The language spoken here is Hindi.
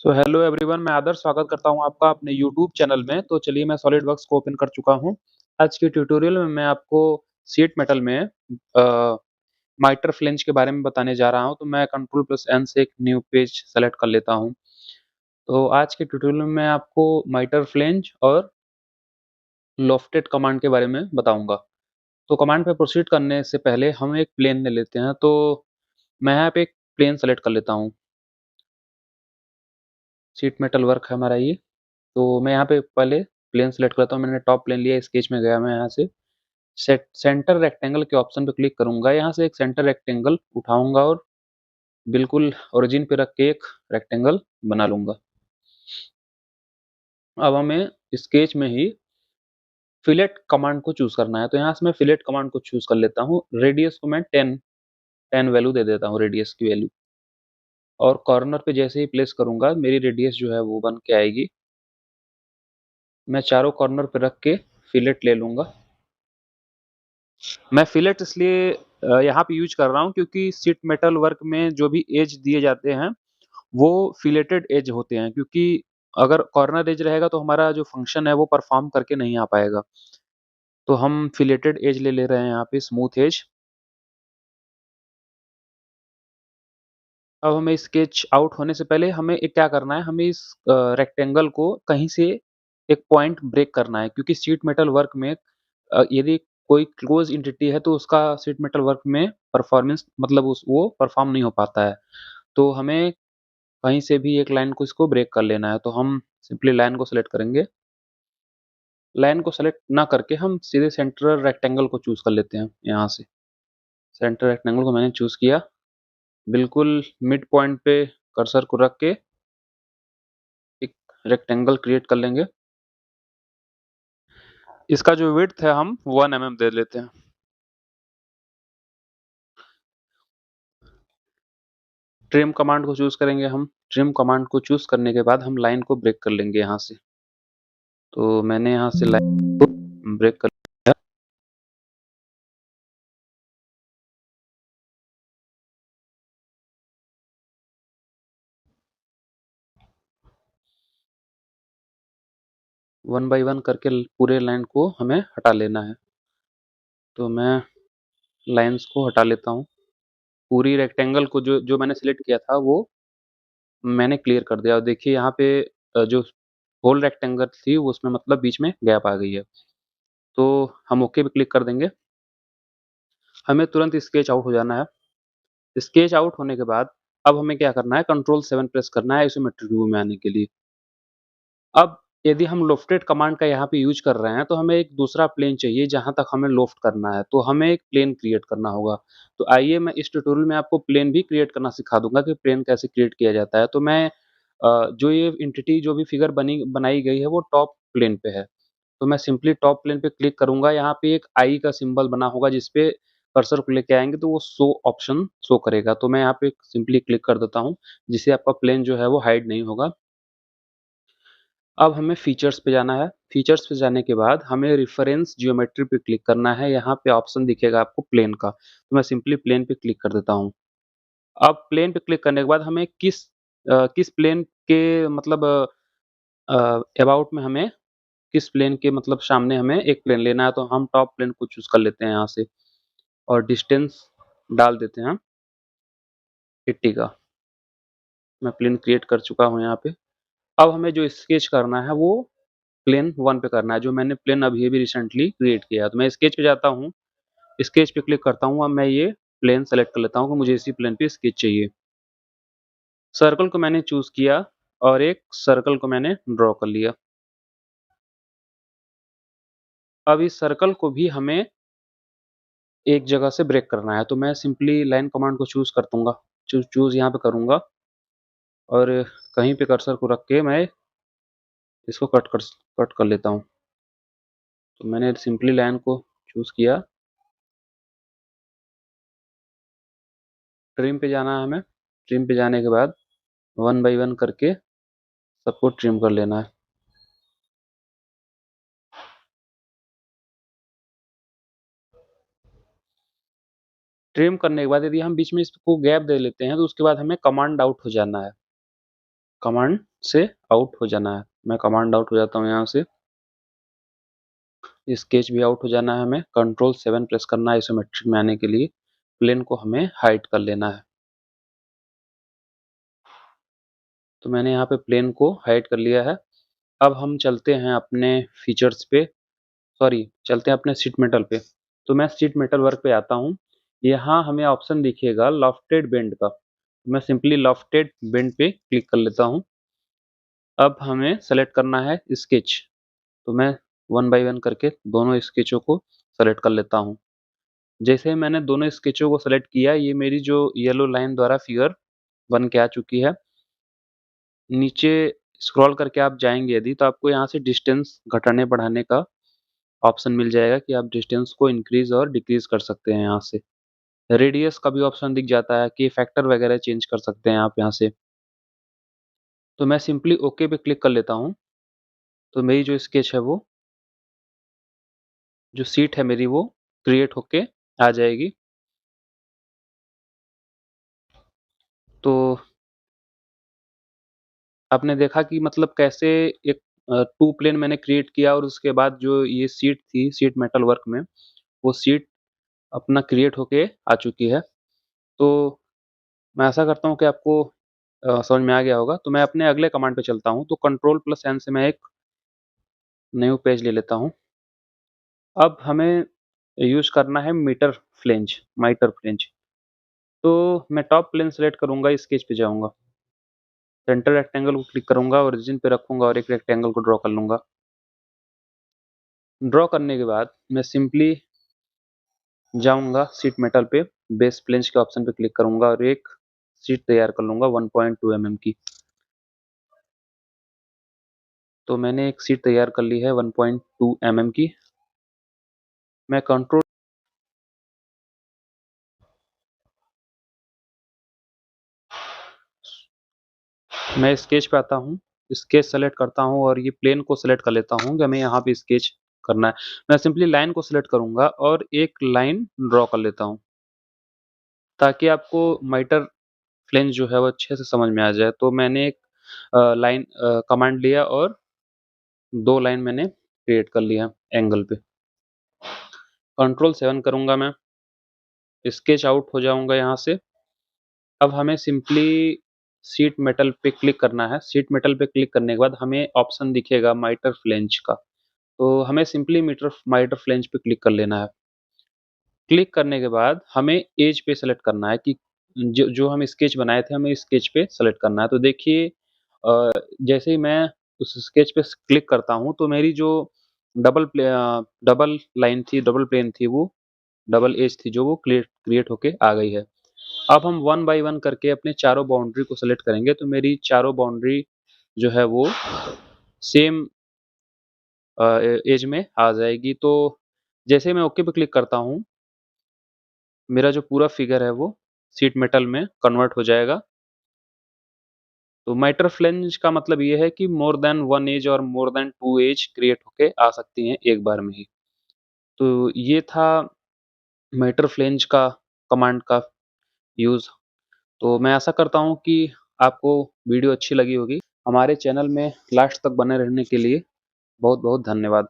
सो हेलो एवरीवन, मैं आदर्श स्वागत करता हूँ आपका अपने यूट्यूब चैनल में। तो चलिए मैं सॉलिडवर्क्स को ओपन कर चुका हूँ। आज के ट्यूटोरियल में मैं आपको शीट मेटल में माइटर फ्लेंज के बारे में बताने जा रहा हूँ। तो मैं कंट्रोल प्लस एन से एक न्यू पेज सेलेक्ट कर लेता हूँ। तो आज के ट्यूटोरियल में मैं आपको माइटर फ्लेंज और लॉफ्टेड कमांड के बारे में बताऊंगा। तो कमांड पे प्रोसीड करने से पहले हम एक प्लेन ले लेते हैं। तो मैं यहाँ पे एक प्लेन सेलेक्ट कर लेता हूँ। शीट मेटल वर्क है हमारा ये। तो मैं यहाँ पे पहले प्लेन सेलेक्ट करता हूँ। मैंने टॉप प्लेन लिया, स्केच में गया मैं यहाँ से सेंटर रेक्टेंगल के ऑप्शन पे क्लिक करूंगा। यहाँ से एक सेंटर रेक्टेंगल उठाऊंगा और बिल्कुल ओरिजिन पे रख के एक रेक्टेंगल बना लूंगा। अब हमें स्केच में ही फिलेट कमांड को चूज करना है। तो यहाँ से मैं फिलेट कमांड को चूज कर लेता हूँ। रेडियस को मैं 10 वैल्यू दे देता हूँ, रेडियस की वैल्यू। और कॉर्नर पे जैसे ही प्लेस करूंगा मेरी रेडियस जो है वो बन के आएगी। मैं चारों कॉर्नर पे रख के फिलेट ले लूंगा। मैं फिलेट इसलिए यहाँ पे यूज कर रहा हूँ क्योंकि शीट मेटल वर्क में जो भी एज दिए जाते हैं वो फिलेटेड एज होते हैं। क्योंकि अगर कॉर्नर एज रहेगा तो हमारा जो फंक्शन है वो परफॉर्म करके नहीं आ पाएगा। तो हम फिलेटेड एज ले रहे हैं यहाँ पे, स्मूथ एज। अब हमें स्केच आउट होने से पहले हमें एक क्या करना है, हमें इस रेक्टेंगल को कहीं से एक पॉइंट ब्रेक करना है। क्योंकि शीट मेटल वर्क में यदि कोई क्लोज एंटिटी है तो उसका शीट मेटल वर्क में परफॉर्मेंस मतलब उस वो परफॉर्म नहीं हो पाता है। तो हमें कहीं से भी एक लाइन को इसको ब्रेक कर लेना है। तो हम सिंपली लाइन को सेलेक्ट करेंगे। लाइन को सेलेक्ट ना करके हम सीधे सेंट्रल रेक्टेंगल को चूज कर लेते हैं। यहाँ से सेंटर रेक्टेंगल को मैंने चूज किया। बिल्कुल मिड पॉइंट पे कर्सर को रख के एक रेक्टेंगल क्रिएट कर लेंगे। इसका जो विड्थ है हम 1 mm दे लेते हैं। ट्रिम कमांड को चूज करेंगे हम। ट्रिम कमांड को चूज करने के बाद हम लाइन को ब्रेक कर लेंगे यहाँ से। तो मैंने यहाँ से लाइन को ब्रेक कर 1 by 1 करके पूरे लाइन को हमें हटा लेना है। तो मैं लाइंस को हटा लेता हूँ। पूरी रेक्टेंगल को जो जो मैंने सिलेक्ट किया था वो मैंने क्लियर कर दिया। और देखिए यहाँ पे जो होल रेक्टेंगल थी उसमें मतलब बीच में गैप आ गई है। तो हम ओके पे क्लिक कर देंगे। हमें तुरंत स्केच आउट हो जाना है। स्केच आउट होने के बाद अब हमें क्या करना है, कंट्रोल 7 प्रेस करना है आइसोमेट्रिक व्यू में आने के लिए। अब यदि हम लोफ्टेड कमांड का यहाँ पे यूज कर रहे हैं तो हमें एक दूसरा प्लेन चाहिए जहाँ तक हमें लोफ्ट करना है। तो हमें एक प्लेन क्रिएट करना होगा। तो आइए मैं इस ट्यूटोरियल में आपको प्लेन भी क्रिएट करना सिखा दूंगा कि प्लेन कैसे क्रिएट किया जाता है। तो मैं जो ये एंटिटी जो भी फिगर बनाई गई है वो टॉप प्लेन पे है। तो मैं सिंपली टॉप प्लेन पे क्लिक करूंगा। यहाँ पे एक आई का सिंबल बना होगा जिसपे कर्सर को लेके आएंगे तो वो शो ऑप्शन शो करेगा। तो मैं यहाँ पे सिंपली क्लिक कर देता हूँ जिससे आपका प्लेन जो है वो हाइड नहीं होगा। अब हमें फीचर्स पे जाना है। फीचर्स पे जाने के बाद हमें रेफरेंस जियोमेट्री पे क्लिक करना है। यहाँ पे ऑप्शन दिखेगा आपको प्लेन का। तो मैं सिंपली प्लेन पे क्लिक कर देता हूँ। अब प्लेन पे क्लिक करने के बाद हमें किस प्लेन के मतलब अबाउट में हमें किस प्लेन के मतलब सामने हमें एक प्लेन लेना है। तो हम टॉप प्लेन को चूज कर लेते हैं यहाँ से और डिस्टेंस डाल देते हैं 80 का। मैं प्लेन क्रिएट कर चुका हूँ यहाँ पे। अब हमें जो स्केच करना है वो प्लेन 1 पे करना है, जो मैंने प्लेन अभी रिसेंटली क्रिएट किया है। तो मैं स्केच पे जाता हूँ, स्केच पे क्लिक करता हूँ। अब मैं ये प्लेन सेलेक्ट कर लेता हूँ कि मुझे इसी प्लेन पे स्केच चाहिए। सर्कल को मैंने चूज किया और एक सर्कल को मैंने ड्रॉ कर लिया। अब इस सर्कल को भी हमें एक जगह से ब्रेक करना है। तो मैं सिंपली लाइन कमांड को चूज कर दूंगा, चूज यहाँ पे करूंगा और कहीं पे कर्सर को रख के मैं इसको कट कर लेता हूँ। तो मैंने सिंपली लाइन को चूज किया। ट्रिम पे जाना है हमें। ट्रिम पे जाने के बाद 1 by 1 करके सबको ट्रिम कर लेना है। ट्रिम करने के बाद यदि हम बीच में इसको गैप दे लेते हैं तो उसके बाद हमें कमांड आउट हो जाना है। कमांड से आउट हो जाना है। मैं कमांड आउट हो जाता हूँ यहाँ से। स्केच भी आउट हो जाना है हमें। कंट्रोल 7 प्रेस करना है आइसोमेट्रिक में आने के लिए। प्लेन को हमें हाइड कर लेना है। तो मैंने यहाँ पे प्लेन को हाइड कर लिया है। अब हम चलते हैं अपने फीचर्स पे, चलते हैं अपने शीट मेटल पे। तो मैं शीट मेटल वर्क पे आता हूँ। यहाँ हमें ऑप्शन दिखेगा लॉफ्टेड बेंड का। मैं सिंपली लॉफ्टेड बेंड पे क्लिक कर लेता हूँ। अब हमें सेलेक्ट करना है स्केच। तो मैं वन बाय वन करके दोनों स्केचों को सेलेक्ट कर लेता हूँ। जैसे ही मैंने दोनों स्केचों को सेलेक्ट किया, ये मेरी जो येलो लाइन द्वारा फिगर बन के आ चुकी है। नीचे स्क्रॉल करके आप जाएंगे यदि, तो आपको यहाँ से डिस्टेंस घटाने बढ़ाने का ऑप्शन मिल जाएगा कि आप डिस्टेंस को इंक्रीज और डिक्रीज कर सकते हैं यहाँ से। रेडियस का भी ऑप्शन दिख जाता है कि फैक्टर वगैरह चेंज कर सकते हैं आप यहाँ से। तो मैं सिंपली ओके पे क्लिक कर लेता हूँ। तो मेरी जो स्केच है वो, जो शीट है मेरी, वो क्रिएट होके आ जाएगी। तो आपने देखा कि मतलब कैसे एक टू प्लेन मैंने क्रिएट किया और उसके बाद जो ये शीट थी, शीट मेटल वर्क में, वो शीट अपना क्रिएट होके आ चुकी है। तो मैं आशा करता हूँ कि आपको समझ में आ गया होगा। तो मैं अपने अगले कमांड पे चलता हूँ। तो कंट्रोल प्लस एन से मैं एक न्यू पेज ले लेता हूँ। अब हमें यूज करना है माइटर फ्लेंज। तो मैं टॉप प्लेन सेलेक्ट करूंगा, स्केच पे जाऊंगा, सेंटर रेक्टेंगल को क्लिक करूंगा, ओरिजिन पे रखूंगा और एक रेक्टेंगल को ड्रॉ कर लूंगा। ड्रॉ करने के बाद मैं सिंपली जाऊंगा शीट मेटल पे, बेस प्लेन्स के ऑप्शन पे क्लिक करूंगा और एक शीट तैयार कर लूंगा 1.2 mm की। तो मैंने एक शीट तैयार कर ली है 1.2 mm की। मैं कंट्रोल मैं स्केच पे आता हूँ, स्केच सेलेक्ट करता हूँ और ये प्लेन को सेलेक्ट कर लेता हूँ कि हमें यहाँ पे स्केच करना है। मैं सिंपली लाइन को सेलेक्ट करूंगा और एक लाइन ड्रॉ कर लेता हूँ, ताकि आपको माइटर फ्लेंज जो है वो अच्छे से समझ में आ जाए। तो मैंने एक लाइन कमांड लिया और दो लाइन मैंने क्रिएट कर लिया एंगल पे। कंट्रोल 7 करूंगा मैं, स्केच आउट हो जाऊंगा यहाँ से। अब हमें सिंपली शीट मेटल पे क्लिक करना है। शीट मेटल पे क्लिक करने के बाद हमें ऑप्शन दिखेगा माइटर फ्लेंज का। तो हमें सिंपली मीटर माइटर फ्लेंज पे क्लिक कर लेना है। क्लिक करने के बाद हमें एज पे सेलेक्ट करना है कि जो जो हम स्केच बनाए थे, हमें स्केच पे सेलेक्ट करना है। तो देखिए जैसे ही मैं उस स्केच पे क्लिक करता हूँ, तो मेरी जो डबल लाइन थी, डबल प्लेन थी, वो डबल एज थी, जो वो क्रिएट होके आ गई है। अब हम वन बाय वन करके अपने चारों बाउंड्री को सेलेक्ट करेंगे। तो मेरी चारों बाउंड्री जो है वो सेम एज में आ जाएगी। तो जैसे मैं ओके पे क्लिक करता हूँ, मेरा जो पूरा फिगर है वो शीट मेटल में कन्वर्ट हो जाएगा। तो माइटर फ्लेंज का मतलब ये है कि मोर देन वन एज और more than two edge create होके आ सकती हैं एक बार में ही। तो ये था माइटर फ्लेंज का कमांड का यूज़। तो मैं आशा करता हूँ कि आपको वीडियो अच्छी लगी होगी। हमारे चैनल में लास्ट तक बने रहने के लिए बहुत बहुत धन्यवाद।